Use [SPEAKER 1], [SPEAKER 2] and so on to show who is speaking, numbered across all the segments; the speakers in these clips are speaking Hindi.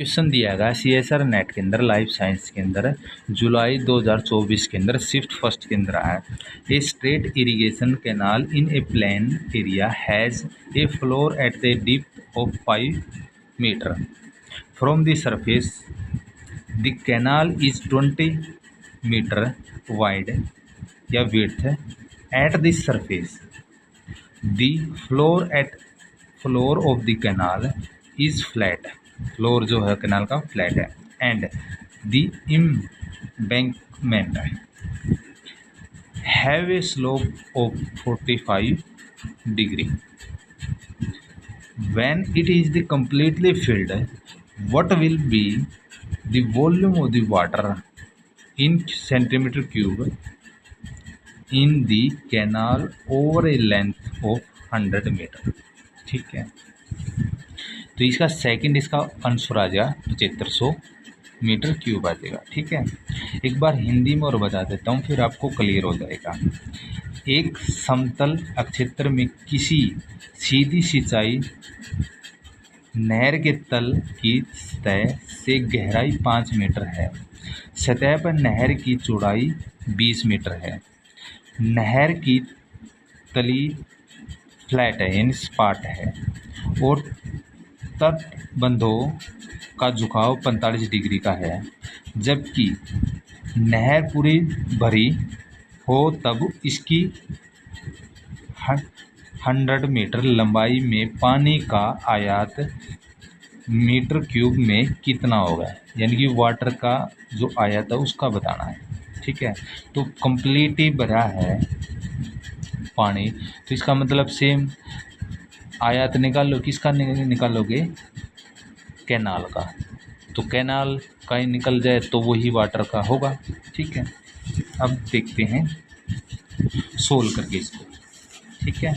[SPEAKER 1] क्वेश्चन दिया गया CSR नेट के अंदर लाइफ साइंस के अंदर जुलाई 2024 के अंदर शिफ्ट फर्स्ट के अंदर आया। A straight irrigation canal in a plain area has a floor at the depth of 5 metre from the surface. The canal is 20 metre wide या width at the surface. The floor of the canal is flat. Floor जो है कैनाल का फ्लैट है। And the embankment have a slope of 45 degree. When it is the completely filled, what will be the volume of the water in centimeter cube in the canal over a length of 100 metre. ठीक है, तो इसका सेकंड इसका आंसर आ जाएगा 7500 मीटर क्यूब आ जाएगा। ठीक है, एक बार हिंदी में और बता देता हूँ, फिर आपको क्लियर हो जाएगा। एक समतल क्षेत्र में किसी सीधी सिंचाई नहर के तल की सतह से गहराई 5 मीटर है। सतह पर नहर की चौड़ाई 20 मीटर है। नहर की तली फ्लैट है यानी सपाट है और तटबंधों का झुकाव 45 डिग्री का है। जबकि नहर पूरी भरी हो तब इसकी 100 मीटर लंबाई में पानी का आयात मीटर क्यूब में कितना होगा, यानी कि वाटर का जो आयात है उसका बताना है। ठीक है, तो कंप्लीट ही भरा है पानी, तो इसका मतलब सेम आयात निकाल लो। किसका निकालोगे? कैनाल का। तो कैनाल का ही निकल जाए तो वही वाटर का होगा। ठीक है, अब देखते हैं सोल्व करके इसको। ठीक है,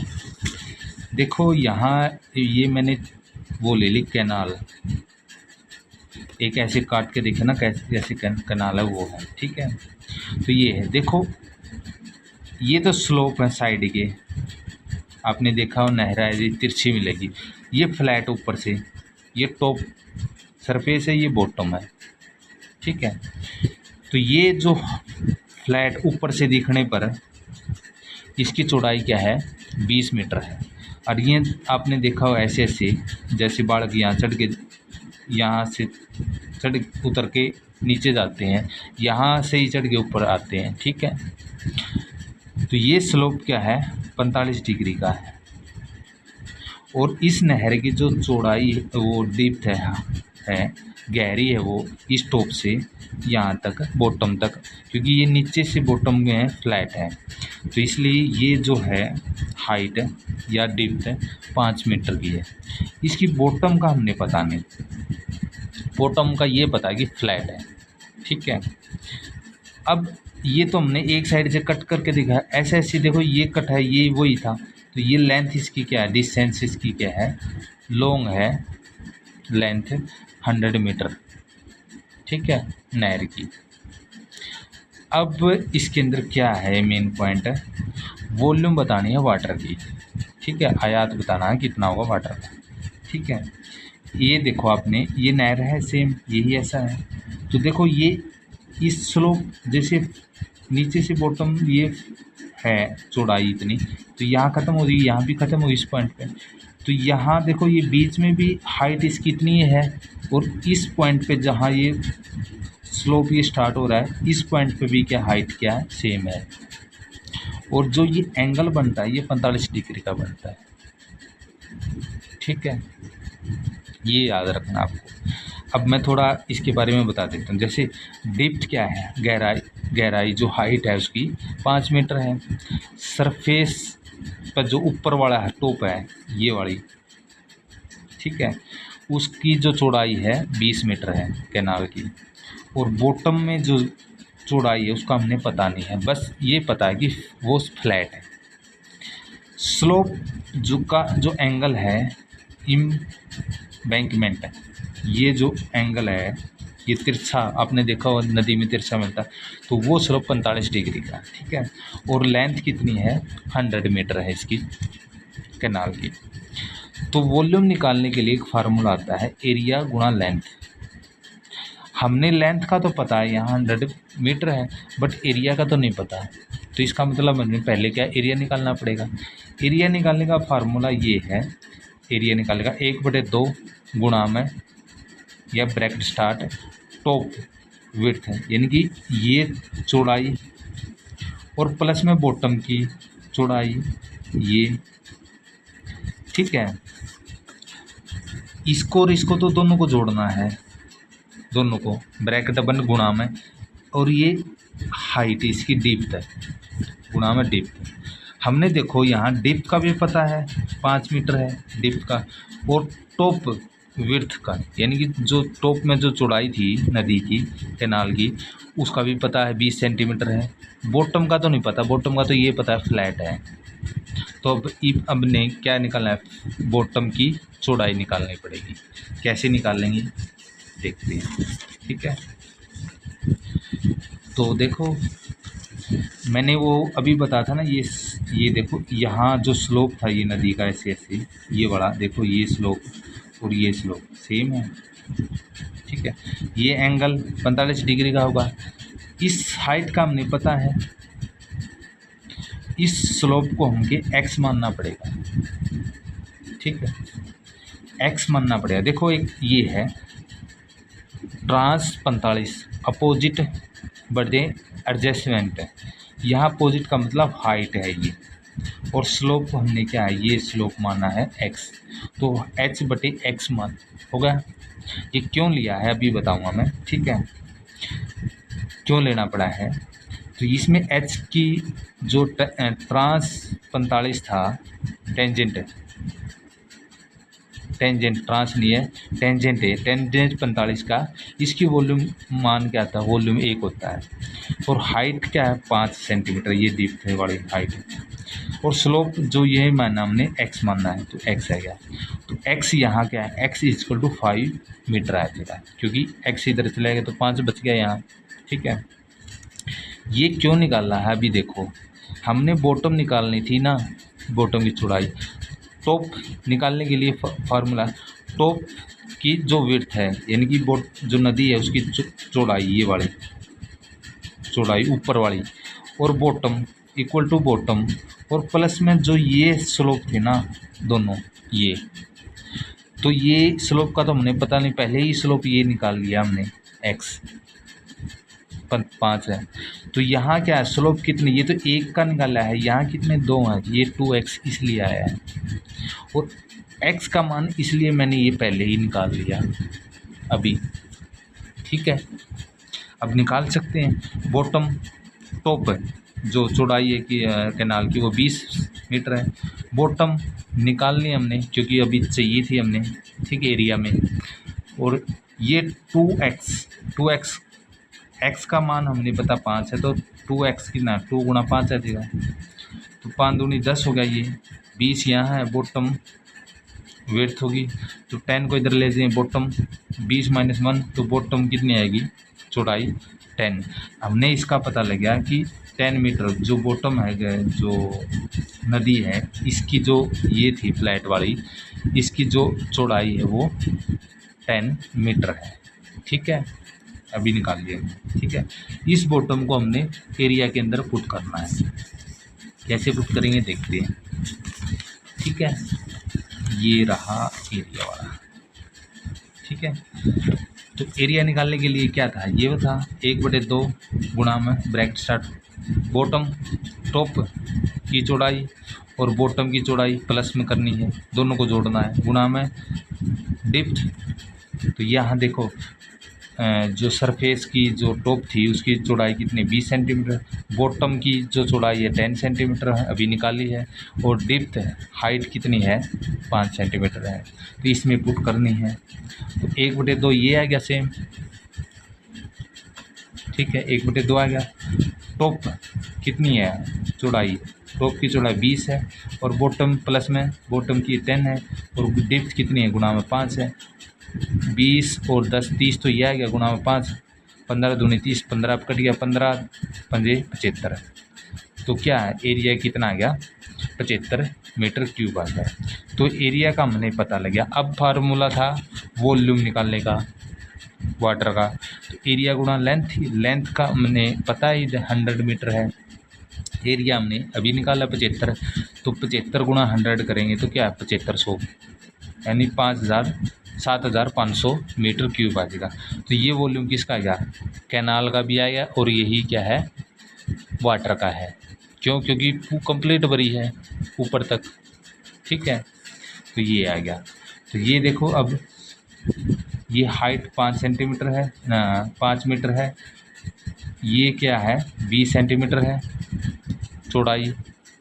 [SPEAKER 1] देखो यहाँ ये मैंने वो ले ली कैनाल, एक ऐसे काट के देखे ना कैसे जैसे कैनाल है वो है। ठीक है, तो ये है, देखो ये तो स्लोप है साइड के, आपने देखा हो नहरा है तिरछी मिलेगी। ये फ्लैट ऊपर से, ये टॉप सरफेस है, ये बॉटम है। ठीक है, तो ये जो फ्लैट ऊपर से दिखने पर इसकी चौड़ाई क्या है? 20 मीटर है। और ये आपने देखा हो ऐसे ऐसे, जैसे बाढ़ यहाँ चढ़ के यहाँ से चढ़ उतर के नीचे जाते हैं, यहाँ से ही चढ़ के ऊपर आते हैं। ठीक है, तो ये स्लोप क्या है? 45 डिग्री का है। और इस नहर की जो चौड़ाई वो डीप्थ है गहरी है, वो इस टॉप से यहाँ तक बॉटम तक, क्योंकि ये नीचे से बॉटम में है फ्लैट है, तो इसलिए ये जो है हाइट या डिप्थ 5 मीटर की है। इसकी बॉटम का हमने पता नहीं, बॉटम का ये पता है कि फ्लैट है। ठीक है, अब ये तो हमने एक साइड से कट करके दिखा, ऐसे ऐसे देखो ये कट है, ये वही था, तो ये लेंथ इसकी क्या है? डिस्टेंस इसकी क्या है? लॉन्ग है, लेंथ 100 मीटर। ठीक है, नहर की। अब इसके अंदर क्या है मेन पॉइंट है? वॉल्यूम बतानी है वाटर की। ठीक है, आयात बताना है कितना होगा वाटर का। ठीक है, ये देखो आपने, ये नहर है सेम, यही ऐसा है। तो देखो ये इस स्लोप जैसे नीचे से बॉटम ये है चौड़ाई इतनी, तो यहाँ ख़त्म हो रही, यहाँ भी ख़त्म हो इस पॉइंट पे। तो यहाँ देखो ये बीच में भी हाइट इसकी इतनी है, और इस पॉइंट पे जहाँ ये स्लोप ये स्टार्ट हो रहा है, इस पॉइंट पे भी क्या हाइट क्या है? सेम है। और जो ये एंगल बनता है ये 45 डिग्री का बनता है। ठीक है, ये याद रखना आपको। अब मैं थोड़ा इसके बारे में बता देता हूँ। जैसे डेप्थ क्या है? गहराई जो हाइट है उसकी 5 मीटर है। सरफेस पर जो ऊपर वाला है टॉप है ये वाली, ठीक है, उसकी जो चौड़ाई है 20 मीटर है कैनाल की। और बॉटम में जो चौड़ाई है उसका हमने पता नहीं है, बस ये पता है कि वो फ्लैट है। स्लोप जो एंगल है एम्बैंकमेंट है, ये जो एंगल है ये तिरछा, आपने देखा हो नदी में तिरछा मिलता है, तो वो स्लोप 45 डिग्री का। ठीक है, और लेंथ कितनी है? 100 मीटर है इसकी कैनाल की। तो वॉल्यूम निकालने के लिए एक फार्मूला आता है, एरिया गुणा लेंथ। हमने लेंथ का तो पता है, यहाँ 100 मीटर है, बट एरिया का तो नहीं पता। तो इसका मतलब हमें पहले क्या एरिया निकालना पड़ेगा। एरिया निकालने का फार्मूला ये है, एरिया निकालेगा 1/2 गुणा में या ब्रैकेट स्टार्ट टॉप विड्थ है, यानी कि ये चौड़ाई और प्लस में बॉटम की चौड़ाई ये, ठीक है। इसको और इसको तो दोनों को जोड़ना है, दोनों को ब्रैकेट बंद गुणा में, और ये हाइट इसकी डिप्थ है गुणा में डिप्थ। हमने देखो यहाँ डिप्थ का भी पता है 5 मीटर है डिप्थ का, और टॉप विड्थ का यानी कि जो टॉप में जो चौड़ाई थी नदी की कैनाल की उसका भी पता है 20 सेंटीमीटर है। बॉटम का तो नहीं पता, बॉटम का तो ये पता है फ्लैट है। तो अब ने क्या निकालना है, बॉटम की चौड़ाई निकालनी पड़ेगी। कैसे निकालेंगे देखते हैं, ठीक है। तो देखो मैंने वो अभी बताया था ना, ये देखो यहाँ जो स्लोप था ये नदी का ऐसे ऐसे ये वाला, देखो ये स्लोप और ये स्लोप सेम है, ठीक है। ये एंगल 45 डिग्री का होगा। इस हाइट का हमने पता है, इस स्लोप को हमके x मानना पड़ेगा, ठीक है, x मानना पड़ेगा। देखो एक ये है ट्रांस 45 अपोजिट बटे एडजस्टमेंट है, यहाँ अपोजिट का मतलब हाइट है ये, और स्लोप को हमने क्या है ये स्लोप माना है x, तो h/x मान होगा। ये क्यों लिया है अभी बताऊंगा मैं, ठीक है, क्यों लेना पड़ा है। तो इसमें h की जो ट्रांस 45 था टेंजेंट ट्रांस नहीं है, टेंजेंट है, टेंजेंट 45 का, इसकी वॉल्यूम मान क्या था, वॉल्यूम 1 होता है, और हाइट क्या है 5 सेंटीमीटर, ये डिप्थ है वाली हाइट, और स्लोप जो ये माना हमने x मानना है, तो x है क्या, तो x यहाँ क्या है, x = 5 मीटर आ जाएगा, क्योंकि x इधर चला गया तो 5 बच गया यहाँ, ठीक है। ये क्यों निकालना है अभी देखो, हमने बॉटम निकालनी थी ना, बॉटम की चौड़ाई, टॉप निकालने के लिए फार्मूला टॉप की जो विड्थ है यानी कि जो नदी है उसकी चौड़ाई, ये वाली चौड़ाई ऊपर वाली, और बॉटम = बॉटम, और प्लस में जो ये स्लोप थे ना दोनों ये, तो ये स्लोप का तो हमने पता नहीं, पहले ही स्लोप ये निकाल लिया हमने x 5 है। तो यहाँ क्या है स्लोप कितनी, ये तो 1 का निकाला है, यहाँ कितने 2 हैं, ये 2x इसलिए आया है, और x का मान इसलिए मैंने ये पहले ही निकाल लिया अभी, ठीक है। अब निकाल सकते हैं बॉटम टॉप जो चौड़ाई है कि कैनाल की वो 20 मीटर है, बॉटम निकालनी हमने क्योंकि अभी चाहिए थी हमने, ठीक है, एरिया में, और ये 2x x का मान हमने पता 5 है, तो 2x कितना 2 × 5 है देगा, तो 5 दूनी 10 हो गया, ये 20 यहाँ है, बॉटम विड्थ होगी, तो 10 को इधर ले जाएं, बॉटम 20 - 1, तो बॉटम कितनी आएगी चौड़ाई 10। हमने इसका पता लग गया कि 10 मीटर जो बॉटम है, जो नदी है इसकी जो ये थी फ्लैट वाली, इसकी जो चौड़ाई है वो 10 मीटर है, ठीक है। अभी निकाल लिया, ठीक है। इस बॉटम को हमने एरिया के अंदर पुट करना है, कैसे पुट करेंगे देखते हैं, ठीक है। ये रहा एरिया वाला, ठीक है। तो एरिया निकालने के लिए क्या था, ये था 1/2 गुणा में ब्रैकेट स्टार्ट बॉटम टॉप की चौड़ाई और बॉटम की चौड़ाई प्लस में करनी है, दोनों को जोड़ना है, गुणा में डिप्थ। तो यहाँ देखो जो सरफेस की जो टॉप थी उसकी चौड़ाई कितनी 20 सेंटीमीटर, बॉटम की जो चौड़ाई है 10 सेंटीमीटर है अभी निकाली है, और डिप्थ हाइट कितनी है 5 सेंटीमीटर है, तो इसमें पुट करनी है। तो 1/2 ये आ गया सेम, ठीक है, 1/2 आ गया। टॉप कितनी है चौड़ाई, टॉप की चौड़ाई 20 है, और बॉटम प्लस में बॉटम की 10 है, और डिप्थ कितनी है गुणा में 5 है, 20 और 10 30, तो ये आ गया गुणा में 5, 15 दूनी 30, 15 कट गया, 15 × 5 = 75। तो क्या है एरिया कितना आ गया 75 मीटर क्यूब आ गया। तो एरिया का हमने पता लग गया। अब फार्मूला था वॉल्यूम निकालने का, वाटर का। तो एरिया गुणा लेंथ, लेंथ का हमने पता है 100 मीटर है, एरिया हमने अभी निकाला 75, तो 75 गुणा 100 करेंगे तो क्या है 7500, यानी 7500 मीटर क्यूब आ जाएगा। तो ये वॉल्यूम किसका आ गया, कैनाल का भी आएगा और यही क्या है वाटर का है। क्यों, क्योंकि कंप्लीट भरी है ऊपर तक, ठीक है। तो ये आ गया। तो ये देखो अब ये हाइट 5 सेंटीमीटर है ना, 5 मीटर है, ये क्या है 20 सेंटीमीटर है चौड़ाई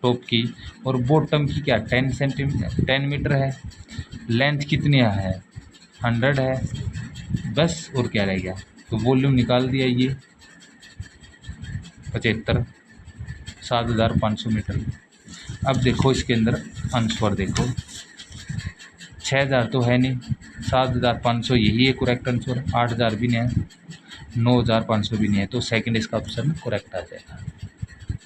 [SPEAKER 1] टॉप की, और बॉटम की क्या 10 मीटर है। लेंथ कितनी है 100 है बस, और क्या रह गया। तो वॉल्यूम निकाल दिया ये 75, 7500 मीटर। अब देखो इसके अंदर आंसर देखो, 6000 तो है नहीं, 7500 यही है करेक्ट आंसर, 8000 भी नहीं है, 9500 भी नहीं है, तो सेकंड इसका ऑप्शन करेक्ट आ जाएगा।